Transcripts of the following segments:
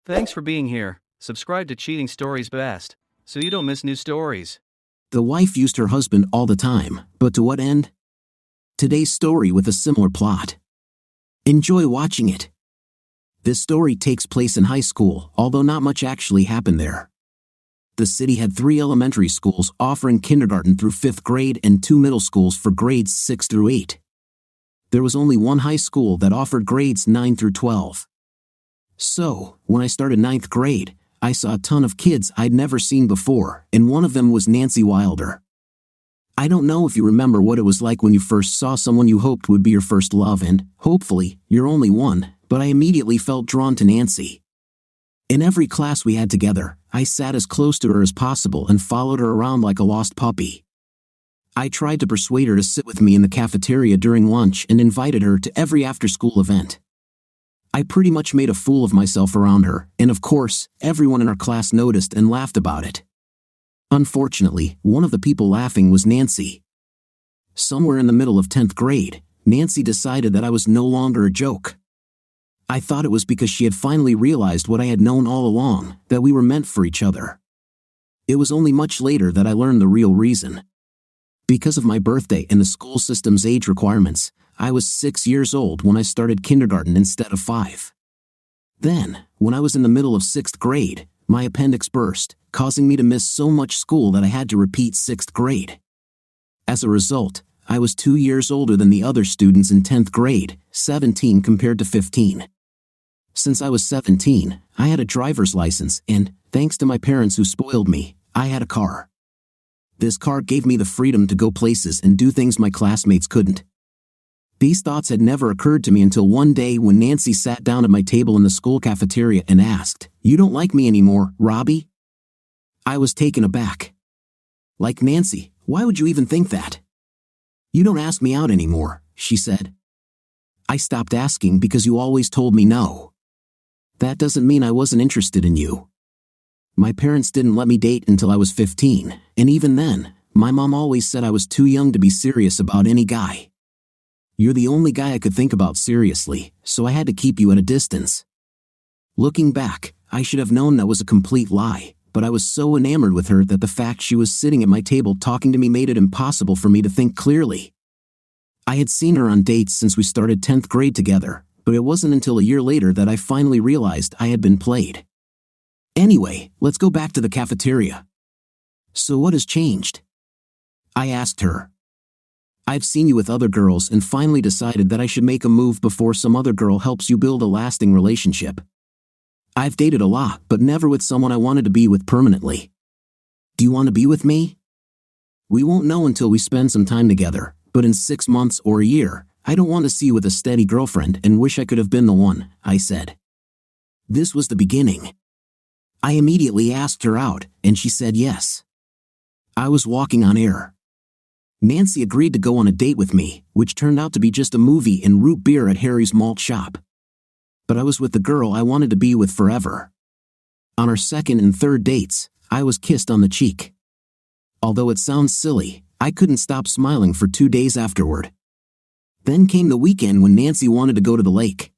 Thanks for being here. Subscribe to Cheating Stories Best, so you don't miss new stories. The wife used her husband all the time, but to what end? Today's story with a similar plot. Enjoy watching it. This story takes place in high school, although not much actually happened there. The city had 3 elementary schools offering kindergarten through 5th grade and 2 middle schools for grades 6 through 8. There was only one high school that offered grades 9 through 12. So, when I started 9th grade, I saw a ton of kids I'd never seen before, and one of them was Nancy Wilder. I don't know if you remember what it was like when you first saw someone you hoped would be your first love and, hopefully, your only one, but I immediately felt drawn to Nancy. In every class we had together, I sat as close to her as possible and followed her around like a lost puppy. I tried to persuade her to sit with me in the cafeteria during lunch and invited her to every after-school event. I pretty much made a fool of myself around her, and of course, everyone in our class noticed and laughed about it. Unfortunately, one of the people laughing was Nancy. Somewhere in the middle of 10th grade, Nancy decided that I was no longer a joke. I thought it was because she had finally realized what I had known all along, that we were meant for each other. It was only much later that I learned the real reason. Because of my birthday and the school system's age requirements, I was 6 years old when I started kindergarten instead of 5. Then, when I was in the middle of 6th grade, my appendix burst, causing me to miss so much school that I had to repeat 6th grade. As a result, I was 2 years older than the other students in 10th grade, 17 compared to 15. Since I was 17, I had a driver's license and, thanks to my parents who spoiled me, I had a car. This car gave me the freedom to go places and do things my classmates couldn't. These thoughts had never occurred to me until one day when Nancy sat down at my table in the school cafeteria and asked, "You don't like me anymore, Robbie?" I was taken aback. "Like Nancy, why would you even think that?" "You don't ask me out anymore," she said. "I stopped asking because you always told me no." "That doesn't mean I wasn't interested in you." My parents didn't let me date until I was 15, and even then, my mom always said I was too young to be serious about any guy. "You're the only guy I could think about seriously, so I had to keep you at a distance." Looking back, I should have known that was a complete lie, but I was so enamored with her that the fact she was sitting at my table talking to me made it impossible for me to think clearly. I had seen her on dates since we started 10th grade together, but it wasn't until a year later that I finally realized I had been played. Anyway, let's go back to the cafeteria. "So what has changed?" I asked her. "I've seen you with other girls and finally decided that I should make a move before some other girl helps you build a lasting relationship. I've dated a lot, but never with someone I wanted to be with permanently. Do you want to be with me? We won't know until we spend some time together, but in 6 months or a year, I don't want to see you with a steady girlfriend and wish I could have been the one," I said. This was the beginning. I immediately asked her out, and she said yes. I was walking on air. Nancy agreed to go on a date with me, which turned out to be just a movie and root beer at Harry's malt shop. But I was with the girl I wanted to be with forever. On our second and third dates, I was kissed on the cheek. Although it sounds silly, I couldn't stop smiling for 2 days afterward. Then came the weekend when Nancy wanted to go to the lake.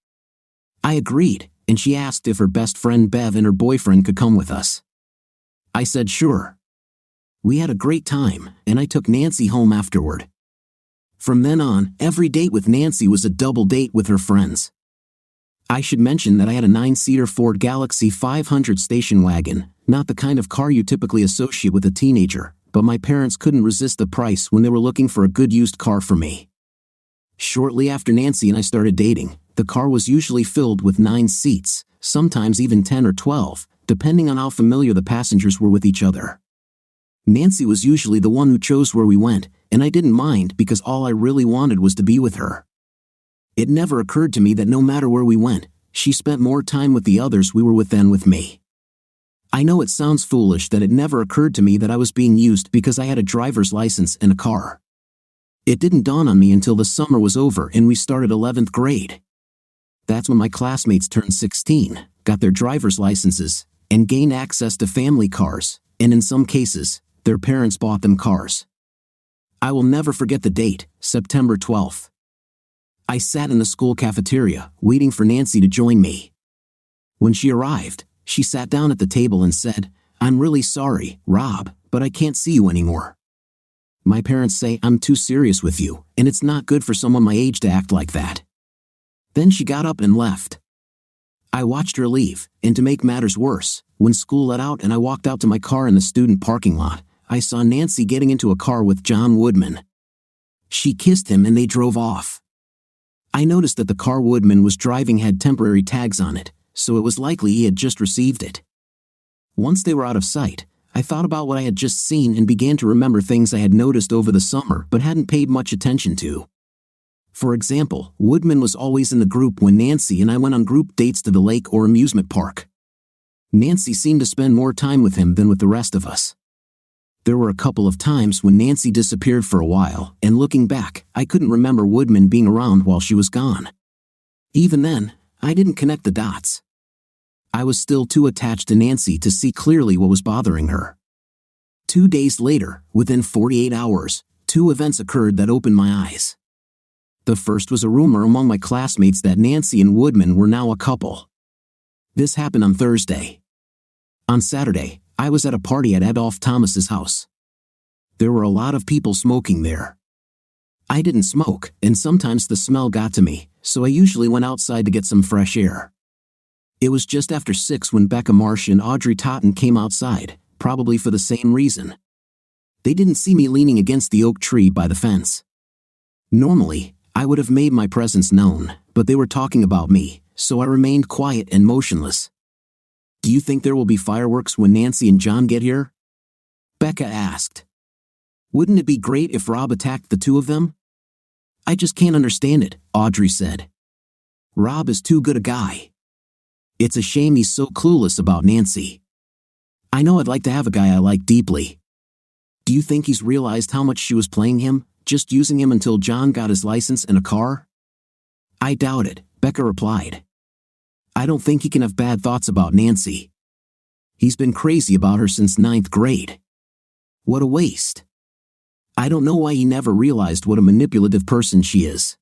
I agreed, and she asked if her best friend Bev and her boyfriend could come with us. I said sure. We had a great time, and I took Nancy home afterward. From then on, every date with Nancy was a double date with her friends. I should mention that I had a 9-seater Ford Galaxie 500 station wagon, not the kind of car you typically associate with a teenager, but my parents couldn't resist the price when they were looking for a good used car for me. Shortly after Nancy and I started dating, the car was usually filled with 9 seats, sometimes even 10 or 12, depending on how familiar the passengers were with each other. Nancy was usually the one who chose where we went, and I didn't mind because all I really wanted was to be with her. It never occurred to me that no matter where we went, she spent more time with the others we were with than with me. I know it sounds foolish that it never occurred to me that I was being used because I had a driver's license and a car. It didn't dawn on me until the summer was over and we started 11th grade. That's when my classmates turned 16, got their driver's licenses, and gained access to family cars, and in some cases, their parents bought them cars. I will never forget the date, September 12th. I sat in the school cafeteria, waiting for Nancy to join me. When she arrived, She sat down at the table and said, "I'm really sorry, Rob, but I can't see you anymore. My parents say I'm too serious with you, and it's not good for someone my age to act like that." Then she got up and left. I watched her leave, and to make matters worse, when school let out and I walked out to my car in the student parking lot, I saw Nancy getting into a car with John Woodman. She kissed him and they drove off. I noticed that the car Woodman was driving had temporary tags on it, so it was likely he had just received it. Once they were out of sight, I thought about what I had just seen and began to remember things I had noticed over the summer but hadn't paid much attention to. For example, Woodman was always in the group when Nancy and I went on group dates to the lake or amusement park. Nancy seemed to spend more time with him than with the rest of us. There were a couple of times when Nancy disappeared for a while, and looking back, I couldn't remember Woodman being around while she was gone. Even then, I didn't connect the dots. I was still too attached to Nancy to see clearly what was bothering her. 2 days later, within 48 hours, 2 events occurred that opened my eyes. The first was a rumor among my classmates that Nancy and Woodman were now a couple. This happened on Thursday. On Saturday, I was at a party at Adolph Thomas's house. There were a lot of people smoking there. I didn't smoke, and sometimes the smell got to me, so I usually went outside to get some fresh air. It was just after 6 when Becca Marsh and Audrey Totten came outside, probably for the same reason. They didn't see me leaning against the oak tree by the fence. Normally, I would have made my presence known, but they were talking about me, so I remained quiet and motionless. "Do you think there will be fireworks when Nancy and John get here?" Becca asked. "Wouldn't it be great if Rob attacked the 2 of them?" "I just can't understand it," Audrey said. "Rob is too good a guy. It's a shame he's so clueless about Nancy. I know I'd like to have a guy I like deeply. Do you think he's realized how much she was playing him, just using him until John got his license and a car?" "I doubt it," Becca replied. "I don't think he can have bad thoughts about Nancy. He's been crazy about her since 9th grade. What a waste. I don't know why he never realized what a manipulative person she is.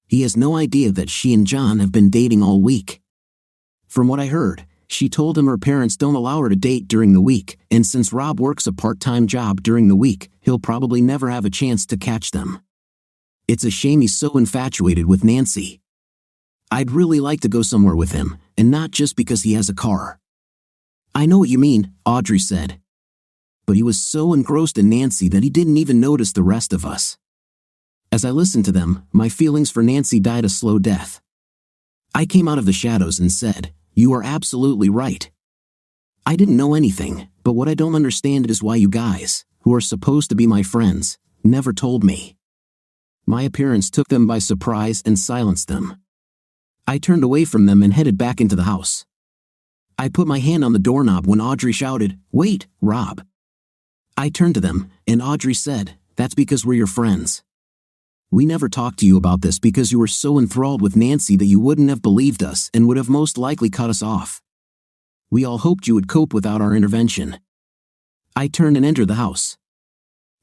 He has no idea that she and John have been dating all week. From what I heard, she told him her parents don't allow her to date during the week, and since Rob works a part-time job during the week, he'll probably never have a chance to catch them. It's a shame he's so infatuated with Nancy. I'd really like to go somewhere with him, and not just because he has a car." "I know what you mean," Audrey said. But he was so engrossed in Nancy that he didn't even notice the rest of us. As I listened to them, my feelings for Nancy died a slow death. I came out of the shadows and said, "You are absolutely right. I didn't know anything, but what I don't understand is why you guys, who are supposed to be my friends, never told me." My appearance took them by surprise and silenced them. I turned away from them and headed back into the house. I put my hand on the doorknob when Audrey shouted, "Wait, Rob." I turned to them, and Audrey said, "That's because we're your friends. We never talked to you about this because you were so enthralled with Nancy that you wouldn't have believed us and would have most likely cut us off. We all hoped you would cope without our intervention." I turned and entered the house.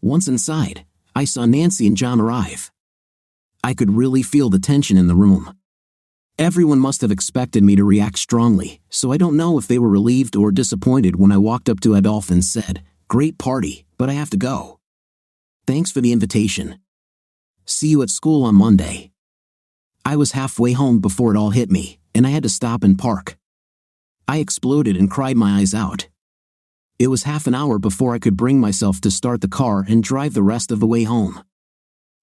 Once inside, I saw Nancy and John arrive. I could really feel the tension in the room. Everyone must have expected me to react strongly, so I don't know if they were relieved or disappointed when I walked up to Adolph and said, "Great party, but I have to go. Thanks for the invitation. See you at school on Monday." I was halfway home before it all hit me, and I had to stop and park. I exploded and cried my eyes out. It was half an hour before I could bring myself to start the car and drive the rest of the way home.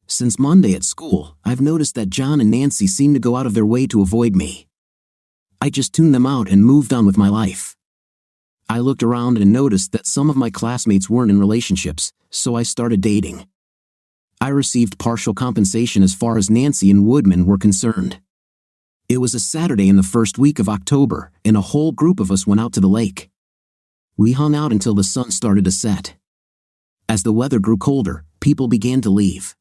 Since Monday at school, I've noticed that John and Nancy seem to go out of their way to avoid me. I just tuned them out and moved on with my life. I looked around and noticed that some of my classmates weren't in relationships, so I started dating. I received partial compensation as far as Nancy and Woodman were concerned. It was a Saturday in the first week of October, and a whole group of us went out to the lake. We hung out until the sun started to set. As the weather grew colder, people began to leave.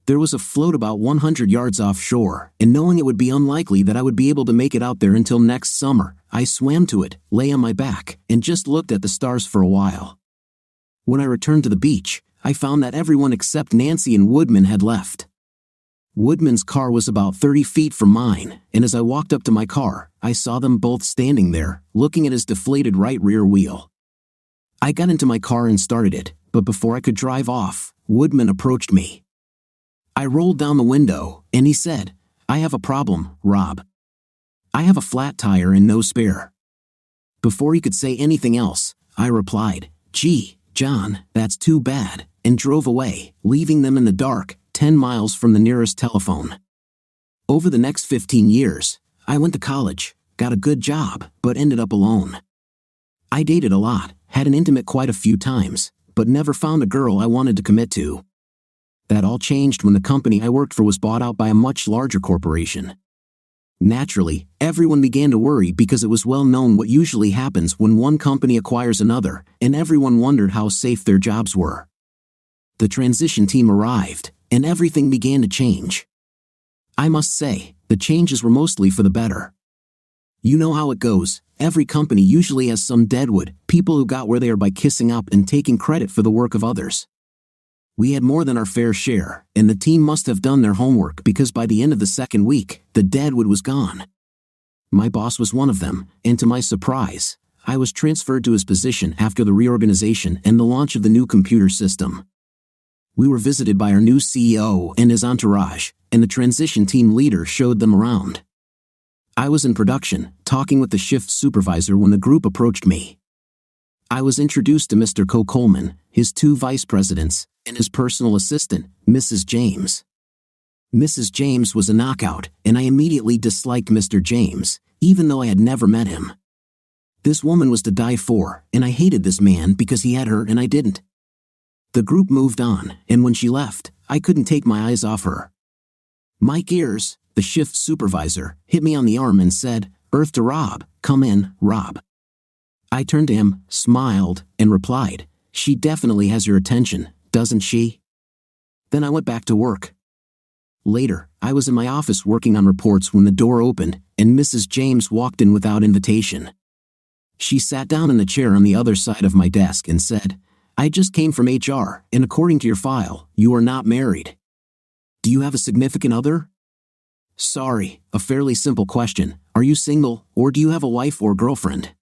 There was a float about 100 yards offshore, and knowing it would be unlikely that I would be able to make it out there until next summer, I swam to it, lay on my back, and just looked at the stars for a while. When I returned to the beach, I found that everyone except Nancy and Woodman had left. Woodman's car was about 30 feet from mine, and as I walked up to my car, I saw them both standing there, looking at his deflated right rear wheel. I got into my car and started it, but before I could drive off, Woodman approached me. I rolled down the window, and he said, "I have a problem, Rob. I have a flat tire and no spare." Before he could say anything else, I replied, "Gee, John, that's too bad," and drove away, leaving them in the dark, 10 miles from the nearest telephone. Over the next 15 years, I went to college, got a good job, but ended up alone. I dated a lot, had an intimate quite a few times, but never found a girl I wanted to commit to. That all changed when the company I worked for was bought out by a much larger corporation. Naturally, everyone began to worry because it was well known what usually happens when one company acquires another, and everyone wondered how safe their jobs were. The transition team arrived, and everything began to change. I must say, the changes were mostly for the better. You know how it goes, every company usually has some deadwood, people who got where they are by kissing up and taking credit for the work of others. We had more than our fair share, and the team must have done their homework because by the end of the second week, the deadwood was gone. My boss was one of them, and to my surprise, I was transferred to his position after the reorganization and the launch of the new computer system. We were visited by our new CEO and his entourage, and the transition team leader showed them around. I was in production, talking with the shift supervisor when the group approached me. I was introduced to Mr. Coleman, his 2 vice presidents, and his personal assistant, Mrs. James. Mrs. James was a knockout, and I immediately disliked Mr. James, even though I had never met him. This woman was to die for, and I hated this man because he had her and I didn't. The group moved on, and when she left, I couldn't take my eyes off her. Mike Ears, the shift supervisor, hit me on the arm and said, "Earth to Rob, come in, Rob." I turned to him, smiled, and replied, "She definitely has your attention, doesn't she?" Then I went back to work. Later, I was in my office working on reports when the door opened, and Mrs. James walked in without invitation. She sat down in the chair on the other side of my desk and said, "I just came from HR, and according to your file, you are not married. Do you have a significant other?" "Sorry, a fairly simple question. Are you single, or do you have a wife or girlfriend?"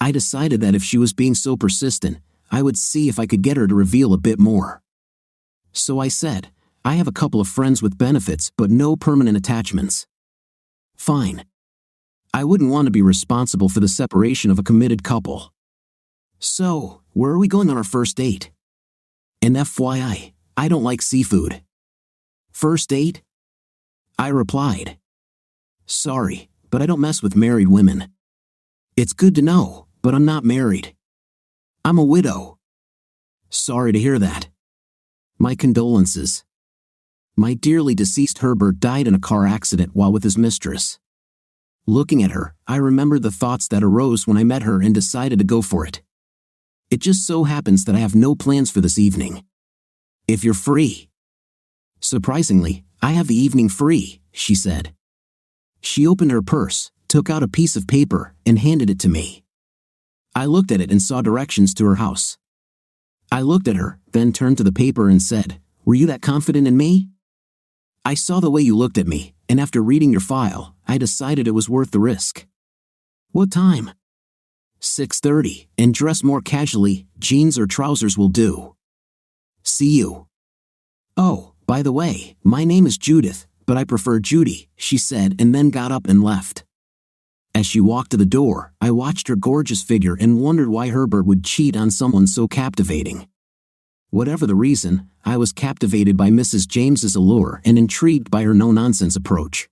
I decided that if she was being so persistent, I would see if I could get her to reveal a bit more. So I said, "I have a couple of friends with benefits but no permanent attachments." "Fine. I wouldn't want to be responsible for the separation of a committed couple. So, where are we going on our first date? And FYI, I don't like seafood." "First date?" I replied. "Sorry, but I don't mess with married women." "It's good to know, but I'm not married. I'm a widow." "Sorry to hear that. My condolences. My dearly deceased Herbert died in a car accident while with his mistress." Looking at her, I remembered the thoughts that arose when I met her and decided to go for it. "It just so happens that I have no plans for this evening. If you're free." "Surprisingly, I have the evening free," she said. She opened her purse, took out a piece of paper, and handed it to me. I looked at it and saw directions to her house. I looked at her, then turned to the paper and said, "Were you that confident in me? I saw the way you looked at me, and after reading your file, I decided it was worth the risk." "What time?" 6:30, and dress more casually, jeans or trousers will do. See you." "Oh, by the way, my name is Judith, but I prefer Judy," she said and then got up and left. As she walked to the door, I watched her gorgeous figure and wondered why Herbert would cheat on someone so captivating. Whatever the reason, I was captivated by Mrs. James's allure and intrigued by her no-nonsense approach.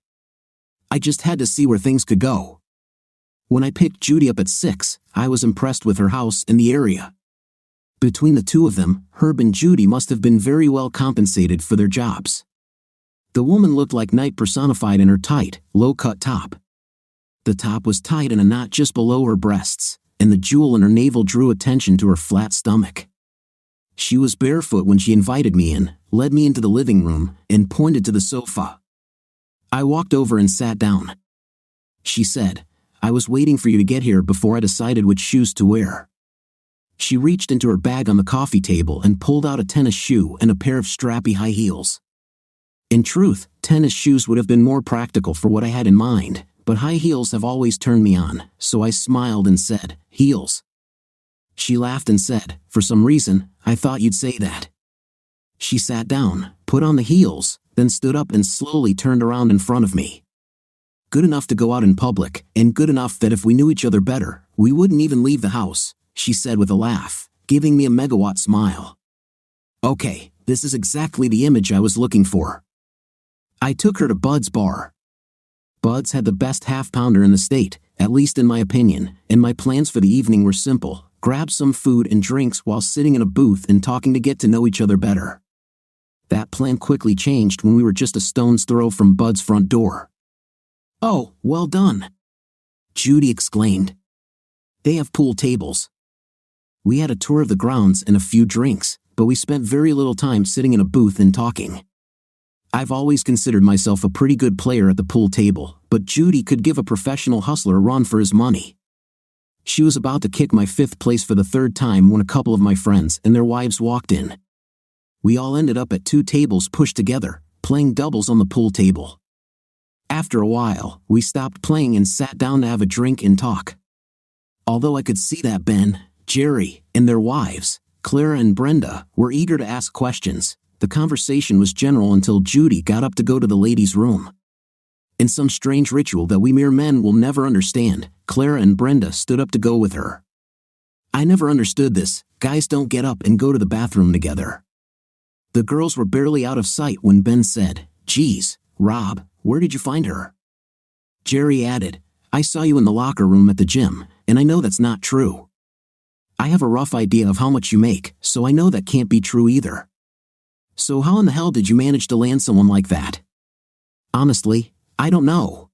I just had to see where things could go. When I picked Judy up at 6, I was impressed with her house and the area. Between the two of them, Herb and Judy must have been very well compensated for their jobs. The woman looked like night personified in her tight, low-cut top. The top was tied in a knot just below her breasts, and the jewel in her navel drew attention to her flat stomach. She was barefoot when she invited me in, led me into the living room, and pointed to the sofa. I walked over and sat down. She said, "I was waiting for you to get here before I decided which shoes to wear." She reached into her bag on the coffee table and pulled out a tennis shoe and a pair of strappy high heels. In truth, tennis shoes would have been more practical for what I had in mind, but high heels have always turned me on, so I smiled and said, "Heels." She laughed and said, "For some reason, I thought you'd say that." She sat down, put on the heels, then stood up and slowly turned around in front of me. "Good enough to go out in public, and good enough that if we knew each other better, we wouldn't even leave the house," she said with a laugh, giving me a megawatt smile. Okay, this is exactly the image I was looking for. I took her to Bud's bar. Bud's had the best half-pounder in the state, at least in my opinion, and my plans for the evening were simple: grab some food and drinks while sitting in a booth and talking to get to know each other better. That plan quickly changed when we were just a stone's throw from Bud's front door. "Oh, well done," Judy exclaimed. "They have pool tables." We had a tour of the grounds and a few drinks, but we spent very little time sitting in a booth and talking. I've always considered myself a pretty good player at the pool table, but Judy could give a professional hustler a run for his money. She was about to kick my fifth place for the third time when a couple of my friends and their wives walked in. We all ended up at 2 tables pushed together, playing doubles on the pool table. After a while, we stopped playing and sat down to have a drink and talk. Although I could see that Ben, Jerry, and their wives, Clara and Brenda, were eager to ask questions, the conversation was general until Judy got up to go to the ladies' room. In some strange ritual that we mere men will never understand, Clara and Brenda stood up to go with her. I never understood this. Guys don't get up and go to the bathroom together. The girls were barely out of sight when Ben said, "Geez, Rob, where did you find her?" Jerry added, "I saw you in the locker room at the gym, and I know that's not true. I have a rough idea of how much you make, so I know that can't be true either. So how in the hell did you manage to land someone like that?" Honestly, I don't know.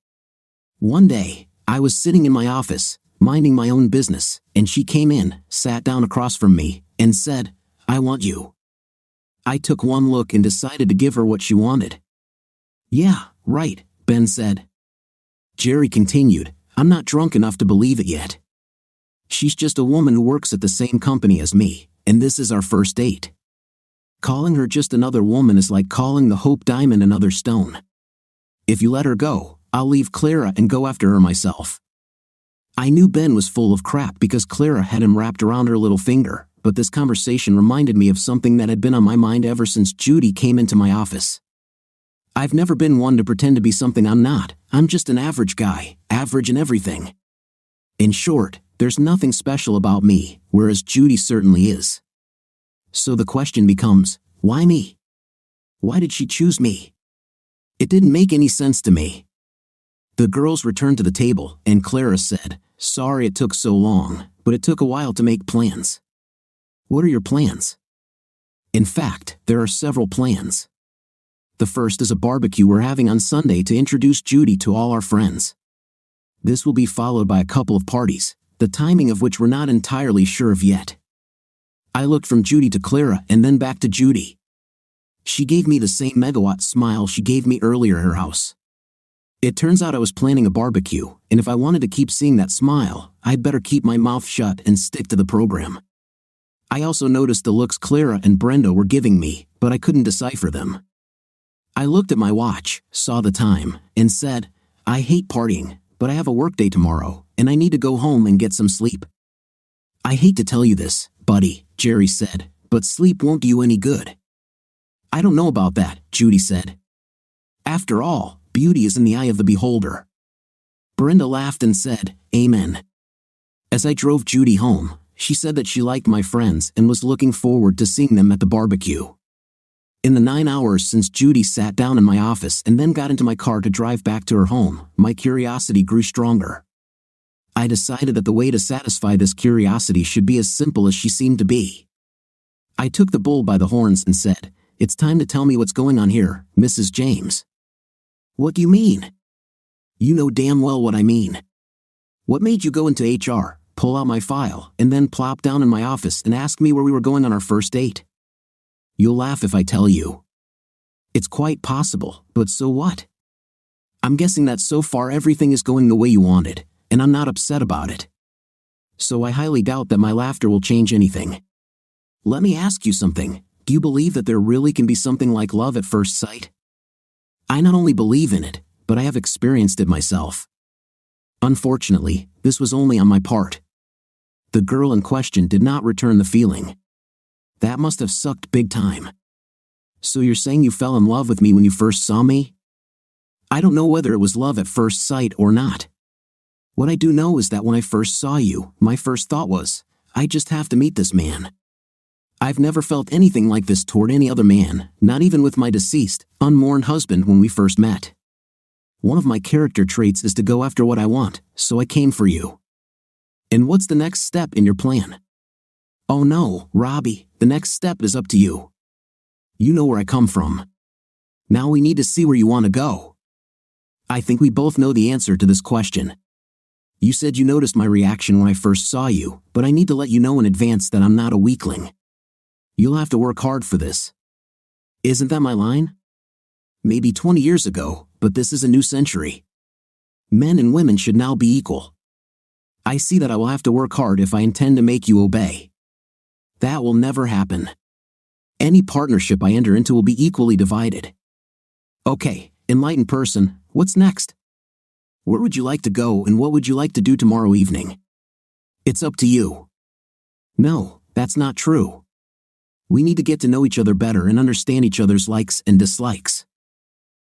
One day, I was sitting in my office, minding my own business, and she came in, sat down across from me, and said, "I want you." I took one look and decided to give her what she wanted. "Yeah, right," Ben said. Jerry continued, "I'm not drunk enough to believe it yet. She's just a woman who works at the same company as me, and this is our first date. Calling her just another woman is like calling the Hope Diamond another stone. If you let her go, I'll leave Clara and go after her myself." I knew Ben was full of crap because Clara had him wrapped around her little finger, but this conversation reminded me of something that had been on my mind ever since Judy came into my office. I've never been one to pretend to be something I'm not. I'm just an average guy, average in everything. In short, there's nothing special about me, whereas Judy certainly is. So the question becomes, why me? Why did she choose me? It didn't make any sense to me. The girls returned to the table, and Clara said, "Sorry it took so long, but it took a while to make plans." "What are your plans?" In fact, there are several plans. The first is a barbecue we're having on Sunday to introduce Judy to all our friends. This will be followed by a couple of parties, the timing of which we're not entirely sure of yet. I looked from Judy to Clara and then back to Judy. She gave me the same megawatt smile she gave me earlier at her house. It turns out I was planning a barbecue, and if I wanted to keep seeing that smile, I'd better keep my mouth shut and stick to the program. I also noticed the looks Clara and Brenda were giving me, but I couldn't decipher them. I looked at my watch, saw the time, and said, "I hate partying, but I have a workday tomorrow, and I need to go home and get some sleep." "I hate to tell you this, buddy," Jerry said, "but sleep won't do you any good." "I don't know about that," Judy said. "After all, beauty is in the eye of the beholder." Brenda laughed and said, "Amen." As I drove Judy home, she said that she liked my friends and was looking forward to seeing them at the barbecue. In the 9 hours since Judy sat down in my office and then got into my car to drive back to her home, my curiosity grew stronger. I decided that the way to satisfy this curiosity should be as simple as she seemed to be. I took the bull by the horns and said, "It's time to tell me what's going on here, Mrs. James." "What do you mean?" "You know damn well what I mean. What made you go into HR, pull out my file, and then plop down in my office and ask me where we were going on our first date?" "You'll laugh if I tell you." "It's quite possible, but so what? I'm guessing that so far everything is going the way you wanted, and I'm not upset about it. So I highly doubt that my laughter will change anything. Let me ask you something. Do you believe that there really can be something like love at first sight?" "I not only believe in it, but I have experienced it myself. Unfortunately, this was only on my part. The girl in question did not return the feeling. That must have sucked big time. So you're saying you fell in love with me when you first saw me? I don't know whether it was love at first sight or not. What I do know is that when I first saw you, my first thought was, I just have to meet this man. I've never felt anything like this toward any other man, not even with my deceased, unmourned husband when we first met. One of my character traits is to go after what I want, so I came for you. And what's the next step in your plan? Oh no, Robbie, the next step is up to you. You know where I come from. Now we need to see where you want to go. I think we both know the answer to this question. You said you noticed my reaction when I first saw you, but I need to let you know in advance that I'm not a weakling. You'll have to work hard for this. Isn't that my line? Maybe 20 years ago, but this is a new century. Men and women should now be equal. I see that I will have to work hard if I intend to make you obey. That will never happen. Any partnership I enter into will be equally divided. Okay, enlightened person, what's next? Where would you like to go and what would you like to do tomorrow evening? It's up to you. No, that's not true. We need to get to know each other better and understand each other's likes and dislikes.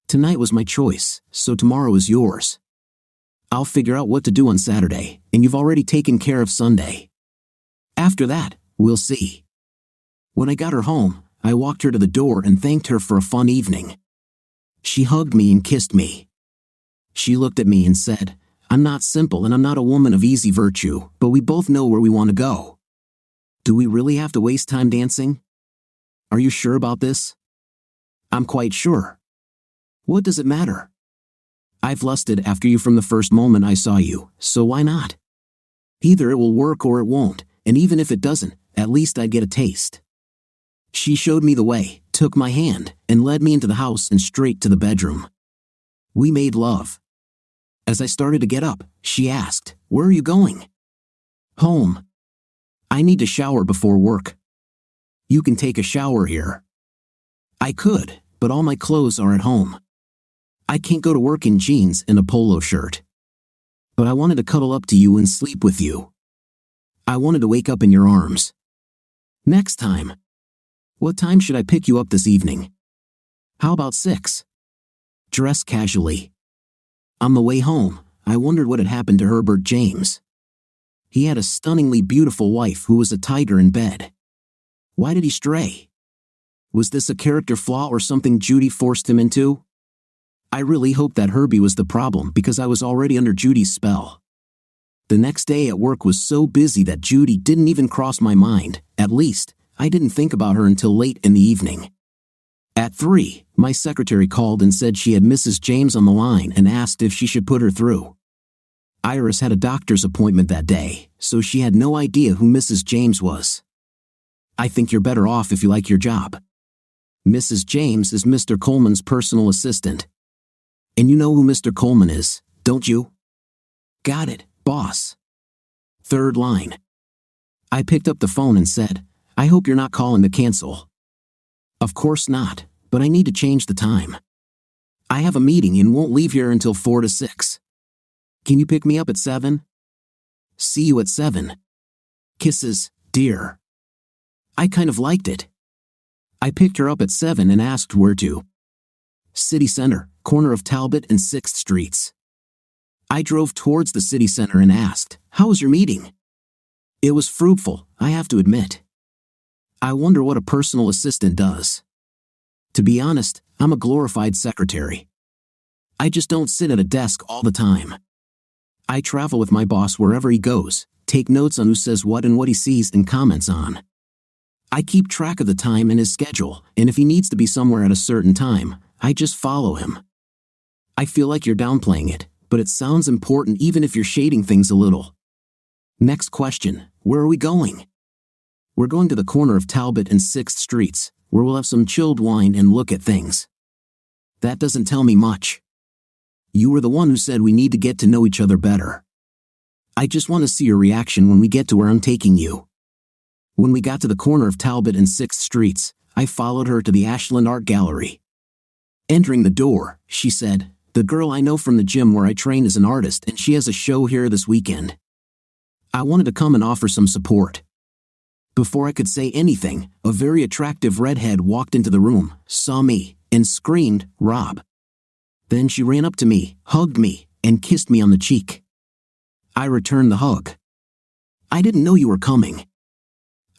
Tonight was my choice, so tomorrow is yours. I'll figure out what to do on Saturday, and you've already taken care of Sunday. After that, we'll see. When I got her home, I walked her to the door and thanked her for a fun evening. She hugged me and kissed me. She looked at me and said, I'm not simple and I'm not a woman of easy virtue, but we both know where we want to go. Do we really have to waste time dancing? Are you sure about this? I'm quite sure. What does it matter? I've lusted after you from the first moment I saw you, so why not? Either it will work or it won't, and even if it doesn't, at least I'd get a taste. She showed me the way, took my hand, and led me into the house and straight to the bedroom. We made love. As I started to get up, she asked, Where are you going? Home. I need to shower before work. You can take a shower here. I could, but all my clothes are at home. I can't go to work in jeans and a polo shirt. But I wanted to cuddle up to you and sleep with you. I wanted to wake up in your arms. Next time. What time should I pick you up this evening? How about 6? Dress casually. On the way home, I wondered what had happened to Herbert James. He had a stunningly beautiful wife who was a tiger in bed. Why did he stray? Was this a character flaw or something Judy forced him into? I really hoped that Herbie was the problem because I was already under Judy's spell. The next day at work was so busy that Judy didn't even cross my mind, at least, I didn't think about her until late in the evening. At 3, my secretary called and said she had Mrs. James on the line and asked if she should put her through. Iris had a doctor's appointment that day, so she had no idea who Mrs. James was. I think you're better off if you like your job. Mrs. James is Mr. Coleman's personal assistant. And you know who Mr. Coleman is, don't you? Got it, boss. 3rd line. I picked up the phone and said, I hope you're not calling to cancel. Of course not, but I need to change the time. I have a meeting and won't leave here until 4 to 6. Can you pick me up at 7? See you at 7. Kisses, dear. I kind of liked it. I picked her up at 7 and asked where to. City Center, corner of Talbot and 6th Streets. I drove towards the city center and asked, How was your meeting? It was fruitful, I have to admit. I wonder what a personal assistant does. To be honest, I'm a glorified secretary. I just don't sit at a desk all the time. I travel with my boss wherever he goes, take notes on who says what and what he sees and comments on. I keep track of the time in his schedule, and if he needs to be somewhere at a certain time, I just follow him. I feel like you're downplaying it, but it sounds important even if you're shading things a little. Next question, where are we going? We're going to the corner of Talbot and 6th Streets, where we'll have some chilled wine and look at things. That doesn't tell me much. You were the one who said we need to get to know each other better. I just want to see your reaction when we get to where I'm taking you. When we got to the corner of Talbot and 6th Streets, I followed her to the Ashland Art Gallery. Entering the door, she said, The girl I know from the gym where I train is an artist and she has a show here this weekend. I wanted to come and offer some support. Before I could say anything, a very attractive redhead walked into the room, saw me, and screamed, "Rob." Then she ran up to me, hugged me, and kissed me on the cheek. I returned the hug. "I didn't know you were coming."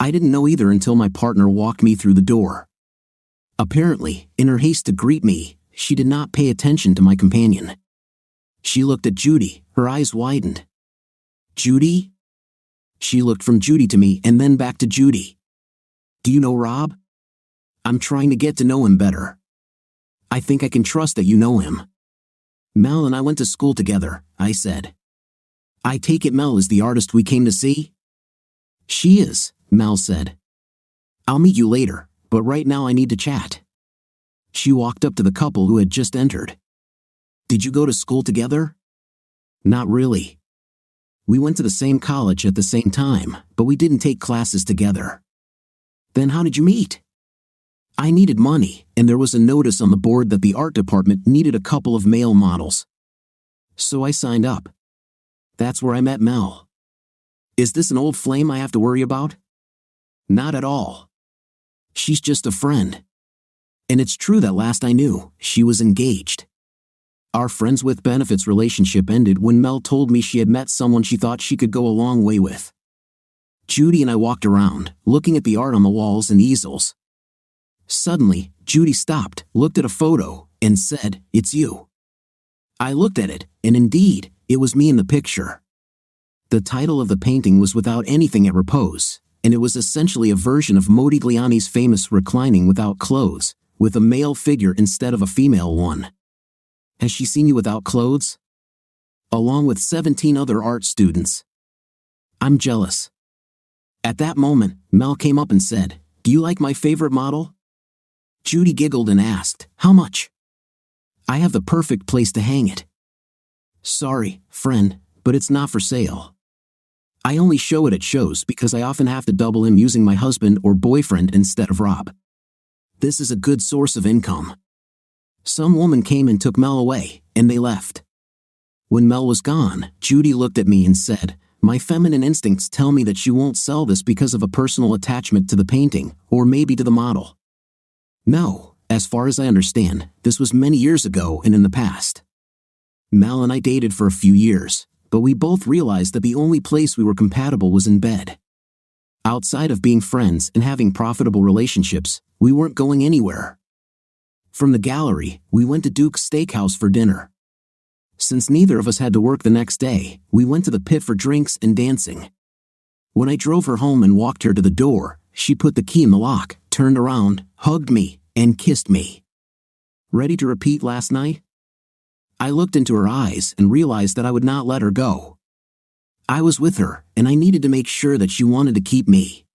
I didn't know either until my partner walked me through the door. Apparently, in her haste to greet me, she did not pay attention to my companion. She looked at Judy, her eyes widened. "Judy?" She looked from Judy to me and then back to Judy. "Do you know Rob?" "I'm trying to get to know him better." "I think I can trust that you know him." "Mel and I went to school together," I said. "I take it Mel is the artist we came to see?" "She is," Mel said. "I'll meet you later, but right now I need to chat." She walked up to the couple who had just entered. "Did you go to school together?" "Not really. We went to the same college at the same time, but we didn't take classes together." "Then how did you meet?" "I needed money, and there was a notice on the board that the art department needed a couple of male models. So I signed up. That's where I met Mel." "Is this an old flame I have to worry about?" "Not at all. She's just a friend. And it's true that last I knew, she was engaged. Our friends with benefits relationship ended when Mel told me she had met someone she thought she could go a long way with." Judy and I walked around, looking at the art on the walls and easels. Suddenly, Judy stopped, looked at a photo, and said, "It's you." I looked at it, and indeed, it was me in the picture. The title of the painting was Without Anything at Repose, and it was essentially a version of Modigliani's famous Reclining Without Clothes, with a male figure instead of a female one. "Has she seen you without clothes?" "Along with 17 other art students." "I'm jealous." At that moment, Mel came up and said, "Do you like my favorite model?" Judy giggled and asked, "How much?" "I have the perfect place to hang it." "Sorry, friend, but it's not for sale. I only show it at shows because I often have to double him using my husband or boyfriend instead of Rob. This is a good source of income." Some woman came and took Mel away, and they left. When Mel was gone, Judy looked at me and said, "My feminine instincts tell me that she won't sell this because of a personal attachment to the painting, or maybe to the model." No, as far as I understand, this was many years ago and in the past. Mel and I dated for a few years, but we both realized that the only place we were compatible was in bed. Outside of being friends and having profitable relationships, we weren't going anywhere. From the gallery, we went to Duke's Steakhouse for dinner. Since neither of us had to work the next day, we went to the pit for drinks and dancing. When I drove her home and walked her to the door, she put the key in the lock, turned around, hugged me, and kissed me. Ready to repeat last night? I looked into her eyes and realized that I would not let her go. I was with her, and I needed to make sure that she wanted to keep me.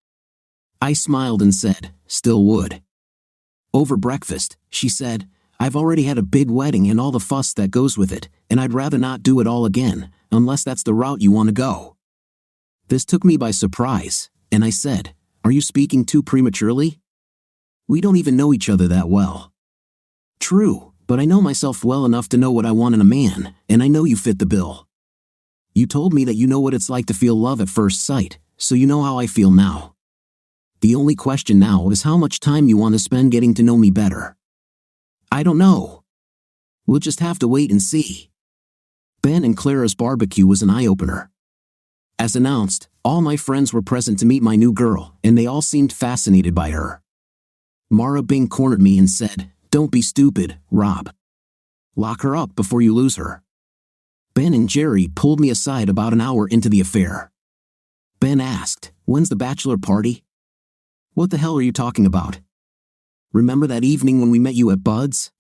I smiled and said, "Still would." Over breakfast, she said, "I've already had a big wedding and all the fuss that goes with it, and I'd rather not do it all again, unless that's the route you want to go." This took me by surprise, and I said, "Are you speaking too prematurely? We don't even know each other that well." "True, but I know myself well enough to know what I want in a man, and I know you fit the bill. You told me that you know what it's like to feel love at first sight, so you know how I feel now. The only question now is how much time you want to spend getting to know me better." "I don't know. We'll just have to wait and see." Ben and Clara's barbecue was an eye-opener. As announced, all my friends were present to meet my new girl, and they all seemed fascinated by her. Mara Bing cornered me and said, "Don't be stupid, Rob. Lock her up before you lose her." Ben and Jerry pulled me aside about an hour into the affair. Ben asked, "When's the bachelor party?" "What the hell are you talking about? Remember that evening when we met you at Bud's?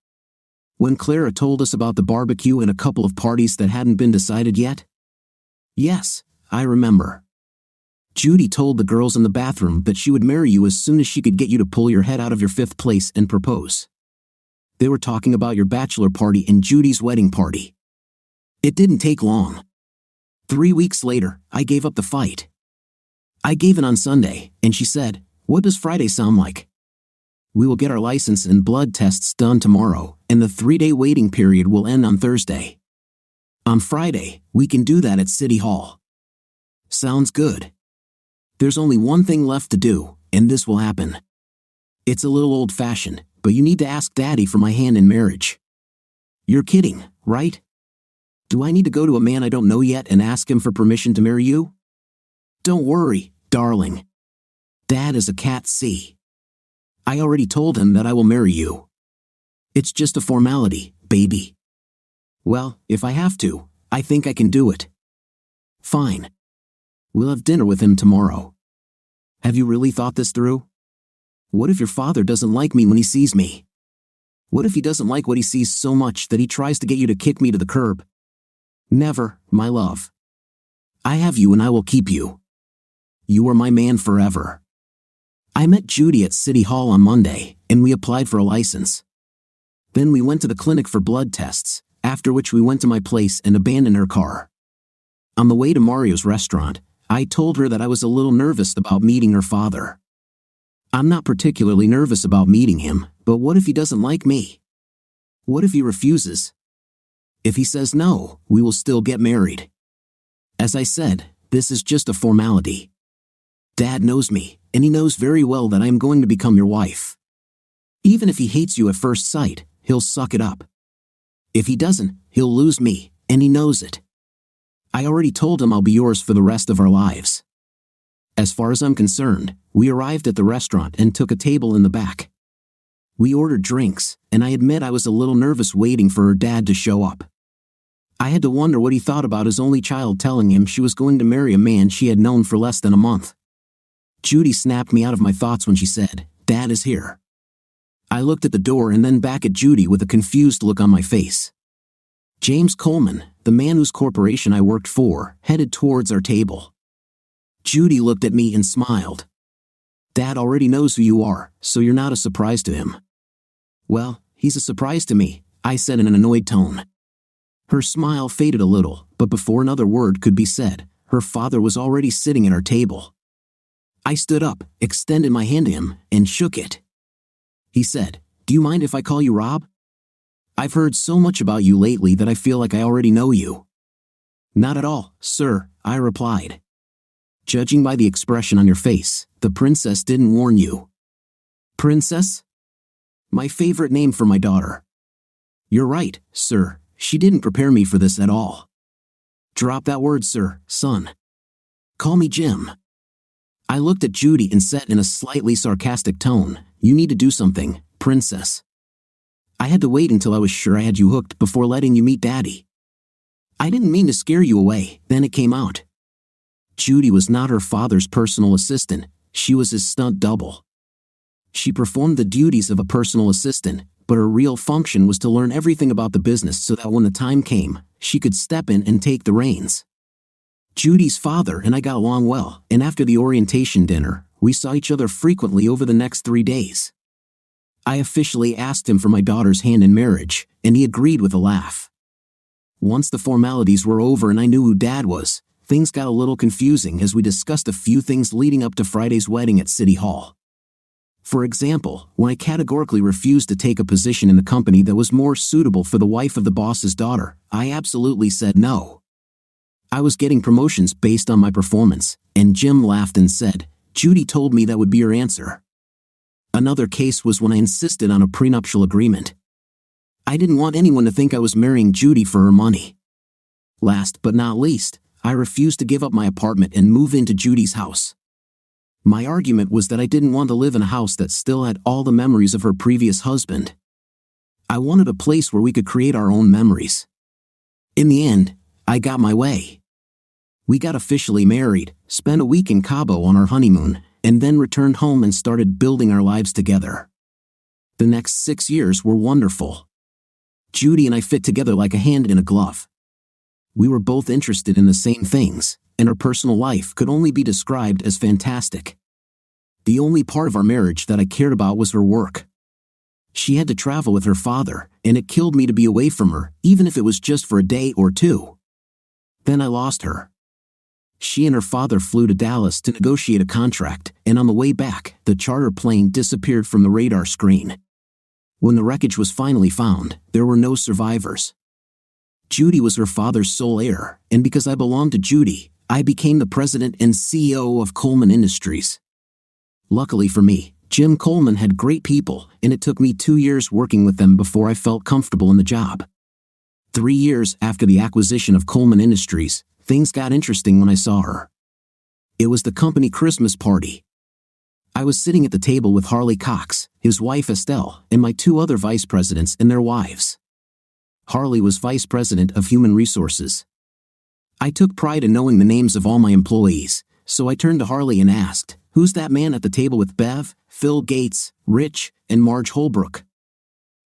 When Clara told us about the barbecue and a couple of parties that hadn't been decided yet?" "Yes, I remember. Judy told the girls in the bathroom that she would marry you as soon as she could get you to pull your head out of your fifth place and propose. They were talking about your bachelor party and Judy's wedding party. It didn't take long. 3 weeks later, I gave up the fight. I gave in on Sunday, and she said, 'What does Friday sound like?' We will get our license and blood tests done tomorrow, and the 3-day waiting period will end on Thursday. On Friday, we can do that at City Hall. Sounds good. There's only one thing left to do, and this will happen. It's a little old-fashioned, but you need to ask Daddy for my hand in marriage. You're kidding, right? Do I need to go to a man I don't know yet and ask him for permission to marry you? Don't worry, darling. Dad is a cat C. I already told him that I will marry you. It's just a formality, baby. Well, if I have to, I think I can do it. Fine. We'll have dinner with him tomorrow. Have you really thought this through? What if your father doesn't like me when he sees me? What if he doesn't like what he sees so much that he tries to get you to kick me to the curb? Never, my love. I have you and I will keep you. You are my man forever. I met Judy at City Hall on Monday, and we applied for a license. Then we went to the clinic for blood tests, after which we went to my place and abandoned her car. On the way to Mario's restaurant, I told her that I was a little nervous about meeting her father. I'm not particularly nervous about meeting him, but what if he doesn't like me? What if he refuses? If he says no, we will still get married. As I said, this is just a formality. Dad knows me, and he knows very well that I am going to become your wife. Even if he hates you at first sight, he'll suck it up. If he doesn't, he'll lose me, and he knows it. I already told him I'll be yours for the rest of our lives. As far as I'm concerned, we arrived at the restaurant and took a table in the back. We ordered drinks, and I admit I was a little nervous waiting for her dad to show up. I had to wonder what he thought about his only child telling him she was going to marry a man she had known for less than a month. Judy snapped me out of my thoughts when she said, "Dad is here." I looked at the door and then back at Judy with a confused look on my face. James Coleman, the man whose corporation I worked for, headed towards our table. Judy looked at me and smiled. "Dad already knows who you are, so you're not a surprise to him." "Well, he's a surprise to me," I said in an annoyed tone. Her smile faded a little, but before another word could be said, her father was already sitting at our table. I stood up, extended my hand to him, and shook it. He said, "Do you mind if I call you Rob? I've heard so much about you lately that I feel like I already know you." "Not at all, sir," I replied. "Judging by the expression on your face, the princess didn't warn you." "Princess?" "My favorite name for my daughter." "You're right, sir, she didn't prepare me for this at all." "Drop that word, sir, son. Call me Jim." I looked at Judy and said in a slightly sarcastic tone, "You need to do something, princess. I had to wait until I was sure I had you hooked before letting you meet Daddy. I didn't mean to scare you away, then it came out." Judy was not her father's personal assistant, she was his stunt double. She performed the duties of a personal assistant, but her real function was to learn everything about the business so that when the time came, she could step in and take the reins. Judy's father and I got along well, and after the orientation dinner, we saw each other frequently over the next 3 days. I officially asked him for my daughter's hand in marriage, and he agreed with a laugh. Once the formalities were over and I knew who Dad was, things got a little confusing as we discussed a few things leading up to Friday's wedding at City Hall. For example, when I categorically refused to take a position in the company that was more suitable for the wife of the boss's daughter, I absolutely said no. I was getting promotions based on my performance, and Jim laughed and said, "Judy told me that would be your answer." Another case was when I insisted on a prenuptial agreement. I didn't want anyone to think I was marrying Judy for her money. Last but not least, I refused to give up my apartment and move into Judy's house. My argument was that I didn't want to live in a house that still had all the memories of her previous husband. I wanted a place where we could create our own memories. In the end, I got my way. We got officially married, spent a week in Cabo on our honeymoon, and then returned home and started building our lives together. The next 6 years were wonderful. Judy and I fit together like a hand in a glove. We were both interested in the same things, and our personal life could only be described as fantastic. The only part of our marriage that I cared about was her work. She had to travel with her father, and it killed me to be away from her, even if it was just for a day or two. Then I lost her. She and her father flew to Dallas to negotiate a contract, and on the way back, the charter plane disappeared from the radar screen. When the wreckage was finally found, there were no survivors. Judy was her father's sole heir, and because I belonged to Judy, I became the president and CEO of Coleman Industries. Luckily for me, Jim Coleman had great people, and it took me 2 years working with them before I felt comfortable in the job. 3 years after the acquisition of Coleman Industries, things got interesting when I saw her. It was the company Christmas party. I was sitting at the table with Harley Cox, his wife Estelle, and my 2 other vice presidents and their wives. Harley was vice president of human resources. I took pride in knowing the names of all my employees, so I turned to Harley and asked, "Who's that man at the table with Bev, Phil Gates, Rich, and Marge Holbrook?"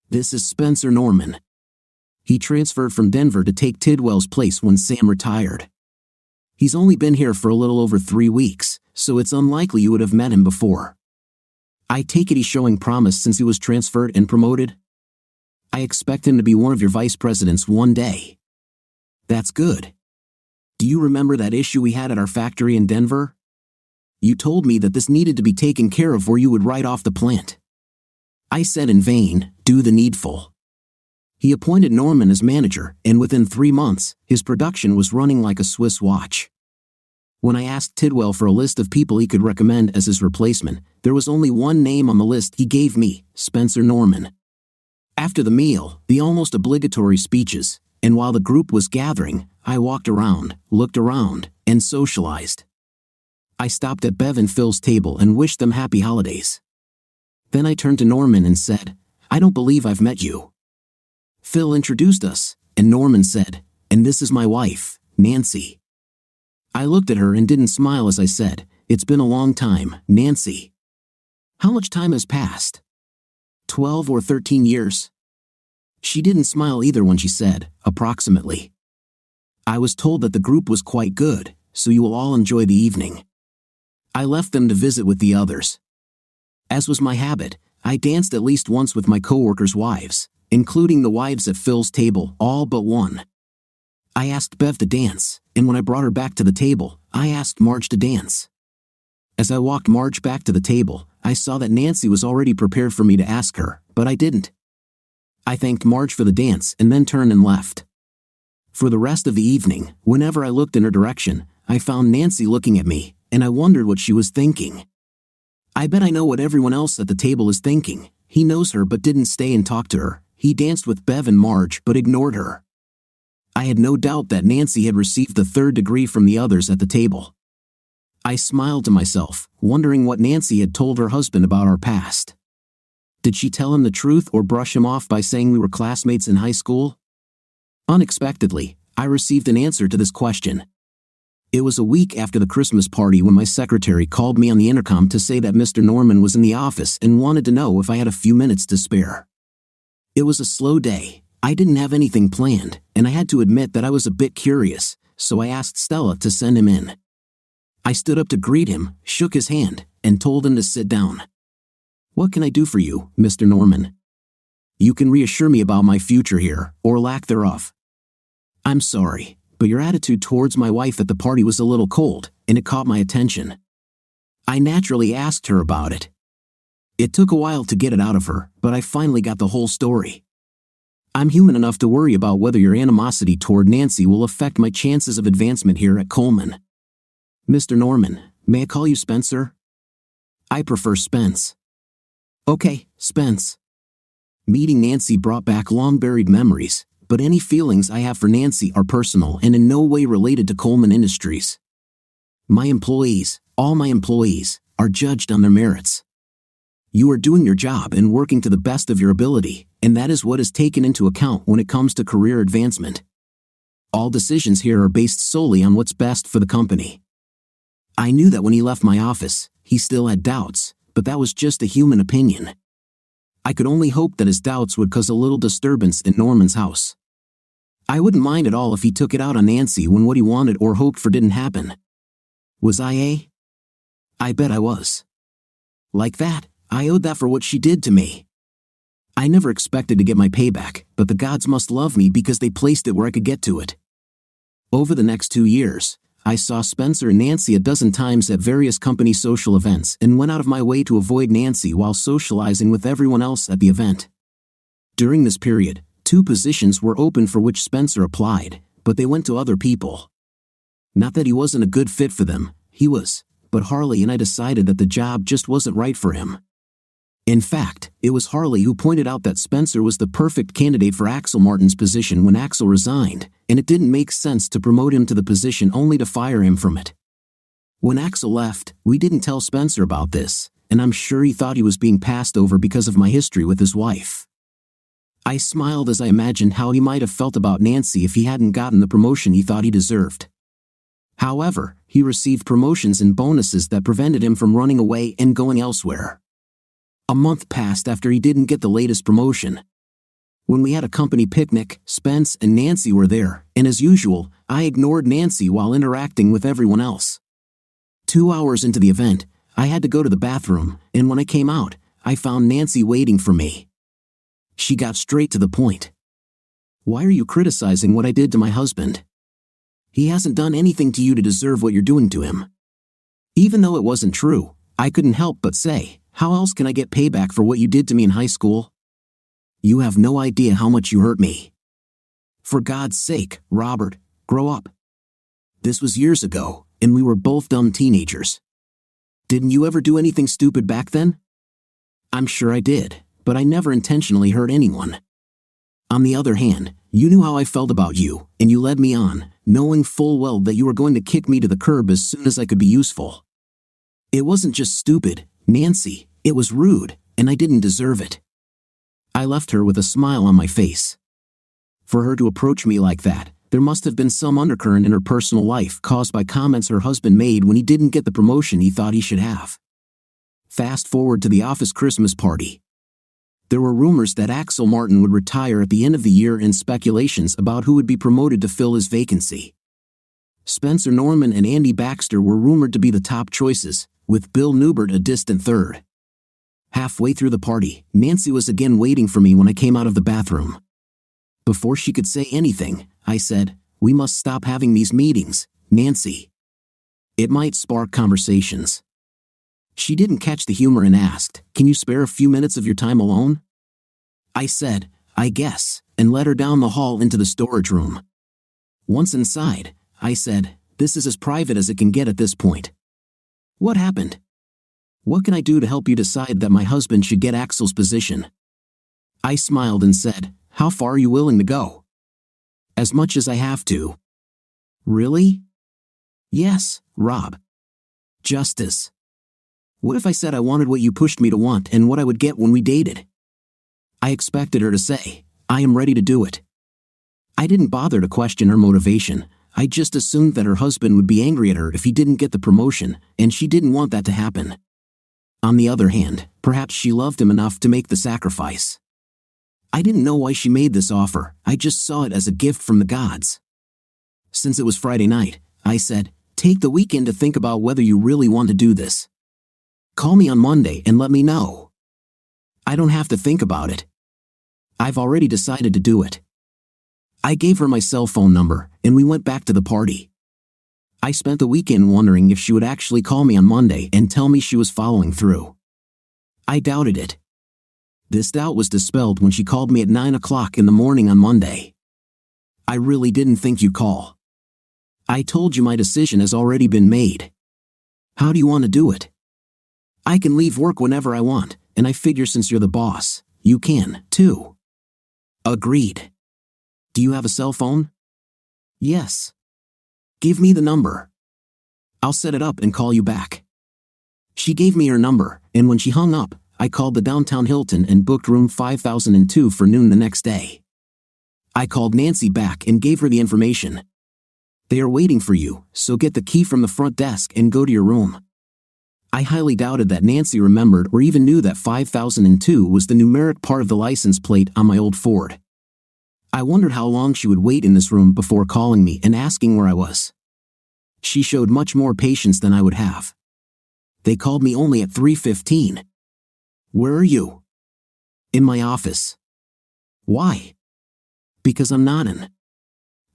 "This is Spencer Norman. He transferred from Denver to take Tidwell's place when Sam retired. He's only been here for a little over 3 weeks, so it's unlikely you would have met him before. I take it he's showing promise since he was transferred and promoted. I expect him to be one of your vice presidents one day." "That's good. Do you remember that issue we had at our factory in Denver? You told me that this needed to be taken care of or you would write off the plant." I said in vain, "Do the needful." He appointed Norman as manager, and within 3 months, his production was running like a Swiss watch. When I asked Tidwell for a list of people he could recommend as his replacement, there was only one name on the list he gave me, Spencer Norman. After the meal, the almost obligatory speeches, and while the group was gathering, I walked around, looked around, and socialized. I stopped at Bev and Phil's table and wished them happy holidays. Then I turned to Norman and said, "I don't believe I've met you." Phil introduced us, and Norman said, "And this is my wife, Nancy." I looked at her and didn't smile as I said, "It's been a long time, Nancy." "How much time has passed?" 12 or 13 years. She didn't smile either when she said, "Approximately." I was told that the group was quite good, so you will all enjoy the evening. I left them to visit with the others. As was my habit, I danced at least once with my coworkers' wives, including the wives at Phil's table, all but one. I asked Bev to dance, and when I brought her back to the table, I asked Marge to dance. As I walked Marge back to the table, I saw that Nancy was already prepared for me to ask her, but I didn't. I thanked Marge for the dance and then turned and left. For the rest of the evening, whenever I looked in her direction, I found Nancy looking at me, and I wondered what she was thinking. I bet I know what everyone else at the table is thinking. He knows her but didn't stay and talk to her. He danced with Bev and Marge but ignored her. I had no doubt that Nancy had received the 3rd degree from the others at the table. I smiled to myself, wondering what Nancy had told her husband about our past. Did she tell him the truth or brush him off by saying we were classmates in high school? Unexpectedly, I received an answer to this question. It was a week after the Christmas party when my secretary called me on the intercom to say that Mr. Norman was in the office and wanted to know if I had a few minutes to spare. It was a slow day. I didn't have anything planned, and I had to admit that I was a bit curious, so I asked Stella to send him in. I stood up to greet him, shook his hand, and told him to sit down. "What can I do for you, Mr. Norman? You can reassure me about my future here, or lack thereof. I'm sorry, but your attitude towards my wife at the party was a little cold, and it caught my attention." I naturally asked her about it. It took a while to get it out of her, but I finally got the whole story. "I'm human enough to worry about whether your animosity toward Nancy will affect my chances of advancement here at Coleman. Mr. Norman, may I call you Spencer?" "I prefer Spence." "Okay, Spence." Meeting Nancy brought back long-buried memories, but any feelings I have for Nancy are personal and in no way related to Coleman Industries. My employees, all my employees, are judged on their merits. You are doing your job and working to the best of your ability, and that is what is taken into account when it comes to career advancement. All decisions here are based solely on what's best for the company. I knew that when he left my office, he still had doubts, but that was just a human opinion. I could only hope that his doubts would cause a little disturbance in Norman's house. I wouldn't mind at all if he took it out on Nancy when what he wanted or hoped for didn't happen. Was I, eh? I bet I was. Like that, I owed that for what she did to me. I never expected to get my payback, but the gods must love me because they placed it where I could get to it. Over the next 2 years, I saw Spencer and Nancy a dozen times at various company social events and went out of my way to avoid Nancy while socializing with everyone else at the event. During this period, 2 positions were open for which Spencer applied, but they went to other people. Not that he wasn't a good fit for them, he was, but Harley and I decided that the job just wasn't right for him. In fact, it was Harley who pointed out that Spencer was the perfect candidate for Axel Martin's position when Axel resigned, and it didn't make sense to promote him to the position only to fire him from it. When Axel left, we didn't tell Spencer about this, and I'm sure he thought he was being passed over because of my history with his wife. I smiled as I imagined how he might have felt about Nancy if he hadn't gotten the promotion he thought he deserved. However, he received promotions and bonuses that prevented him from running away and going elsewhere. A month passed after he didn't get the latest promotion. When we had a company picnic, Spence and Nancy were there, and as usual, I ignored Nancy while interacting with everyone else. 2 hours into the event, I had to go to the bathroom, and when I came out, I found Nancy waiting for me. She got straight to the point. "Why are you criticizing what I did to my husband? He hasn't done anything to you to deserve what you're doing to him." Even though it wasn't true, I couldn't help but say, "How else can I get payback for what you did to me in high school? You have no idea how much you hurt me. For God's sake, Robert, grow up." This was years ago, and we were both dumb teenagers. Didn't you ever do anything stupid back then? I'm sure I did, but I never intentionally hurt anyone. On the other hand, you knew how I felt about you, and you led me on, knowing full well that you were going to kick me to the curb as soon as I could be useful. It wasn't just stupid, Nancy, it was rude, and I didn't deserve it. I left her with a smile on my face. For her to approach me like that, there must have been some undercurrent in her personal life caused by comments her husband made when he didn't get the promotion he thought he should have. Fast forward to the office Christmas party. There were rumors that Axel Martin would retire at the end of the year and speculations about who would be promoted to fill his vacancy. Spencer Norman and Andy Baxter were rumored to be the top choices, with Bill Newbert a distant third. Halfway through the party, Nancy was again waiting for me when I came out of the bathroom. Before she could say anything, I said, "We must stop having these meetings, Nancy. It might spark conversations." She didn't catch the humor and asked, "Can you spare a few minutes of your time alone?" I said, "I guess," and led her down the hall into the storage room. Once inside, I said, "This is as private as it can get at this point. What happened? What can I do to help you decide that my husband should get Axel's position?" I smiled and said, "How far are you willing to go?" "As much as I have to." "Really?" "Yes, Rob. Justice. What if I said I wanted what you pushed me to want and what I would get when we dated?" I expected her to say, "I am ready to do it." I didn't bother to question her motivation. I just assumed that her husband would be angry at her if he didn't get the promotion, and she didn't want that to happen. On the other hand, perhaps she loved him enough to make the sacrifice. I didn't know why she made this offer, I just saw it as a gift from the gods. Since it was Friday night, I said, "Take the weekend to think about whether you really want to do this. Call me on Monday and let me know." "I don't have to think about it. I've already decided to do it." I gave her my cell phone number, and we went back to the party. I spent the weekend wondering if she would actually call me on Monday and tell me she was following through. I doubted it. This doubt was dispelled when she called me at 9 o'clock in the morning on Monday. "I really didn't think you'd call. I told you my decision has already been made. How do you want to do it? I can leave work whenever I want, and I figure since you're the boss, you can, too." "Agreed. Do you have a cell phone?" "Yes." "Give me the number. I'll set it up and call you back." She gave me her number, and when she hung up, I called the downtown Hilton and booked room 5002 for noon the next day. I called Nancy back and gave her the information. "They are waiting for you, so get the key from the front desk and go to your room." I highly doubted that Nancy remembered or even knew that 5002 was the numeric part of the license plate on my old Ford. I wondered how long she would wait in this room before calling me and asking where I was. She showed much more patience than I would have. They called me only at 3:15. "Where are you?" "In my office." "Why?" "Because I'm not in.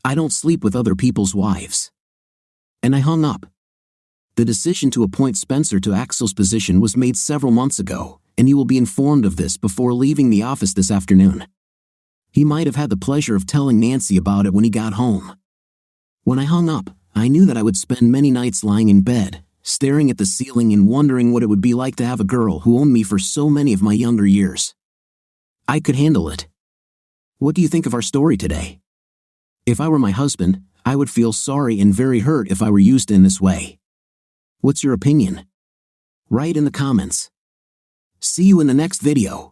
I don't sleep with other people's wives." And I hung up. The decision to appoint Spencer to Axel's position was made several months ago, and he will be informed of this before leaving the office this afternoon. He might have had the pleasure of telling Nancy about it when he got home. When I hung up, I knew that I would spend many nights lying in bed, staring at the ceiling and wondering what it would be like to have a girl who owned me for so many of my younger years. I could handle it. What do you think of our story today? If I were my husband, I would feel sorry and very hurt if I were used in this way. What's your opinion? Write in the comments. See you in the next video.